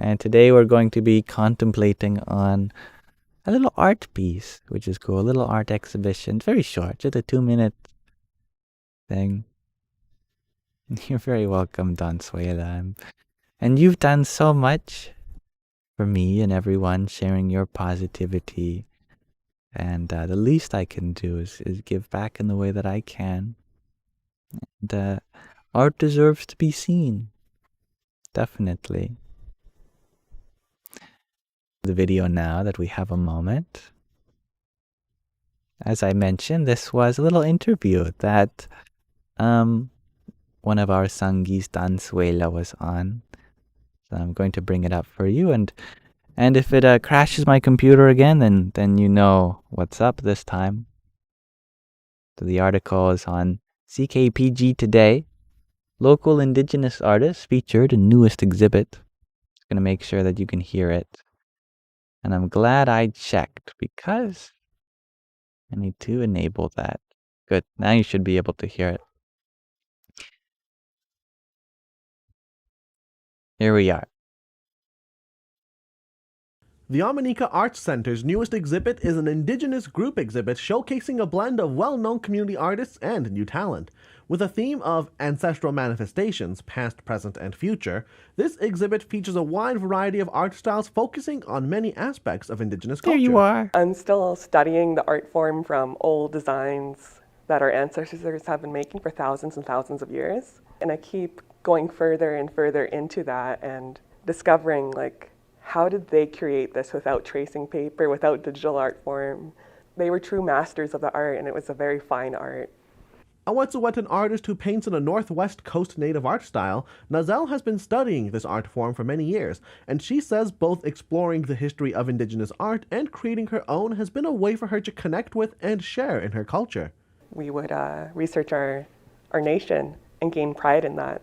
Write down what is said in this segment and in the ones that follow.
And today we're going to be contemplating on a little art piece, which is cool. A little art exhibition. It's very short, just a 2-minute thing. You're very welcome, Dawnsuela. And you've done so much for me and everyone, sharing your positivity. And the least I can do is give back in the way that I can. And art deserves to be seen. Definitely. The video now that we have a moment. As I mentioned, this was a little interview that one of our Sangis, Dawnsuela, was on. So I'm going to bring it up for you, and if it crashes my computer again, then you know what's up this time. So the article is on CKPG Today. Local Indigenous artists featured in newest exhibit. It's going to make sure that you can hear it. And I'm glad I checked because I need to enable that. Good. Now you should be able to hear it. Here we are. The Dominica Arts Center's newest exhibit is an Indigenous group exhibit showcasing a blend of well-known community artists and new talent. With a theme of Ancestral Manifestations, past, present, and future, this exhibit features a wide variety of art styles focusing on many aspects of Indigenous culture. There you are. I'm still studying the art form from old designs that our ancestors have been making for thousands and thousands of years. And I keep going further and further into that and discovering, like, how did they create this without tracing paper, without digital art form? They were true masters of the art, and it was a very fine art. A Wet'suwet'en artist who paints in a Northwest Coast native art style, Nazelle has been studying this art form for many years, and she says both exploring the history of Indigenous art and creating her own has been a way for her to connect with and share in her culture. We would research our nation and gain pride in that.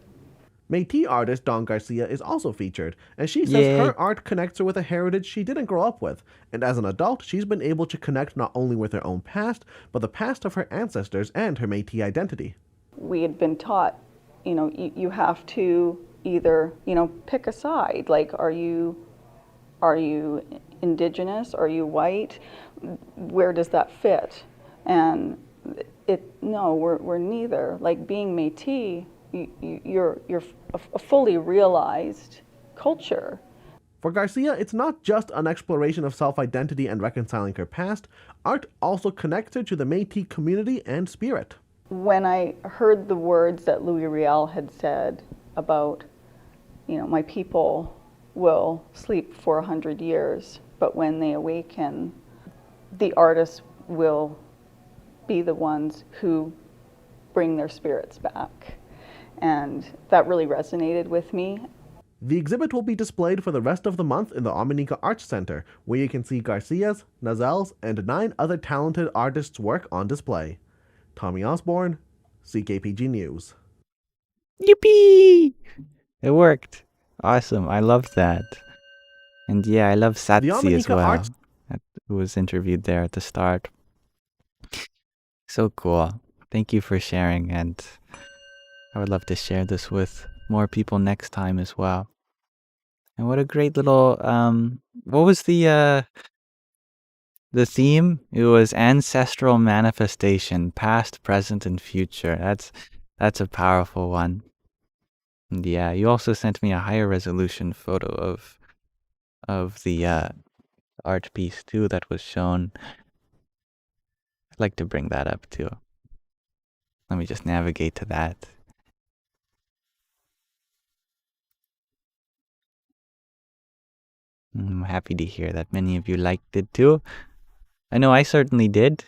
Métis artist Dawn Garcia is also featured, and she says her art connects her with a heritage she didn't grow up with, and as an adult she's been able to connect not only with her own past, but the past of her ancestors and her Métis identity. We had been taught, you have to either, pick a side, like are you Indigenous, are you white, where does that fit? And we're neither. Like being Métis, you're a fully realized culture. For Garcia, it's not just an exploration of self-identity and reconciling her past. Art also connects her to the Métis community and spirit. When I heard the words that Louis Riel had said about, my people will sleep for 100 years, but when they awaken, the artists will be the ones who bring their spirits back. And that really resonated with me. The exhibit will be displayed for the rest of the month in the Dominica Arts Center, where you can see Garcia's, Nazelle's, and 9 other talented artists' work on display. Tommy Osborne, CKPG News. Yippee! It worked. Awesome. I loved that. And yeah, I love Satsi as well, who was interviewed there at the start. So cool. Thank you for sharing, and I would love to share this with more people next time as well. And what a great little what was the theme? It was Ancestral Manifestation, past, present, and future. That's a powerful one. And yeah, you also sent me a higher resolution photo of the art piece too that was shown. I'd like to bring that up too. Let me just navigate to that. I'm happy to hear that many of you liked it too. I know I certainly did.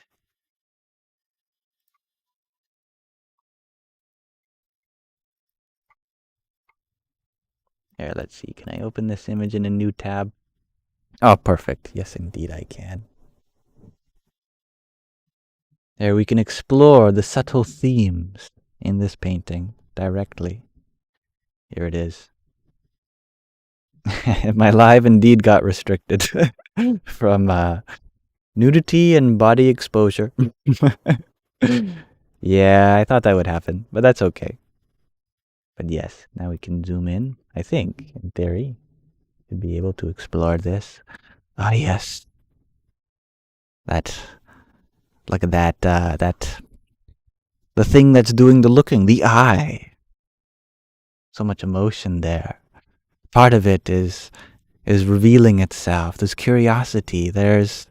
Here, let's see. Can I open this image in a new tab? Oh, perfect. Yes, indeed I can. There, we can explore the subtle themes in this painting directly. Here it is. My live indeed got restricted from nudity and body exposure. Yeah, I thought that would happen, but that's okay. But yes, now we can zoom in, I think, in theory. to be able to explore this. Ah, yes. Look at that, the thing that's doing the looking, the eye. So much emotion there. Part of it is revealing itself. There's curiosity. There's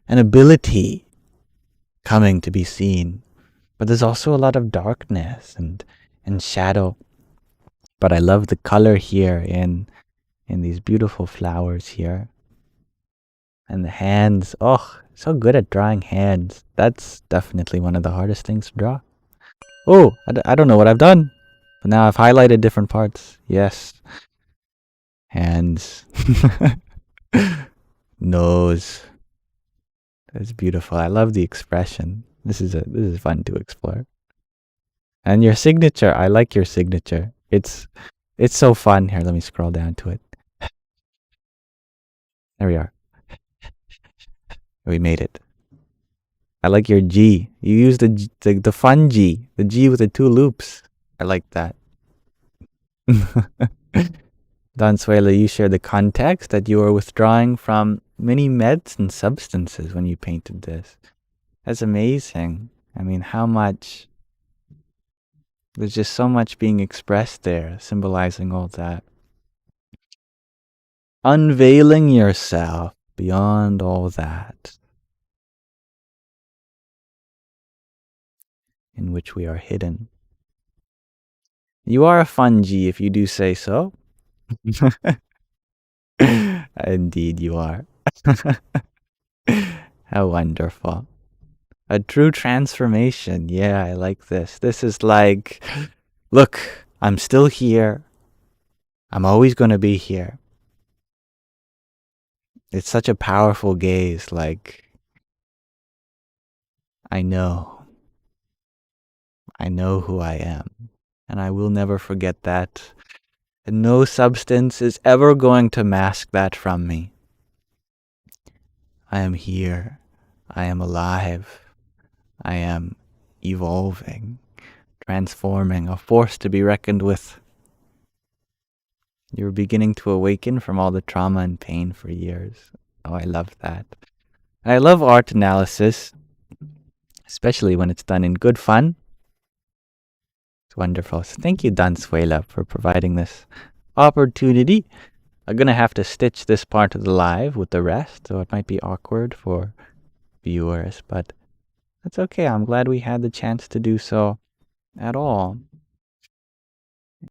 an ability coming to be seen. But there's also a lot of darkness and shadow. But I love the color here in these beautiful flowers here. And the hands. Oh, so good at drawing hands. That's definitely one of the hardest things to draw. Oh, I don't know what I've done. But now I've highlighted different parts. Yes. Hands. Nose. That's beautiful. I love the expression. This is fun to explore. And your signature. I like your signature. It's so fun. Here, let me scroll down to it. There we are. We made it. I like your G. You use the fun G. The G with the 2 loops. I like that. Dawnsuela, you share the context that you are withdrawing from many meds and substances when you painted this. That's amazing. I mean, how much... There's just so much being expressed there, symbolizing all that. Unveiling yourself beyond all that, in which we are hidden. You are a fun G if you do say so. Indeed you are. How wonderful. A true transformation. Yeah, I like this. This is like, look, I'm still here. I'm always going to be here. It's such a powerful gaze, like, I know who I am, and I will never forget that. And no substance is ever going to mask that from me. I am here. I am alive. I am evolving, transforming, a force to be reckoned with. You're beginning to awaken from all the trauma and pain for years. Oh, I love that. I love art analysis, especially when it's done in good fun. It's wonderful. So thank you, Dawnsuela, for providing this opportunity. I'm going to have to stitch this part of the live with the rest, so it might be awkward for viewers, but that's okay. I'm glad we had the chance to do so at all.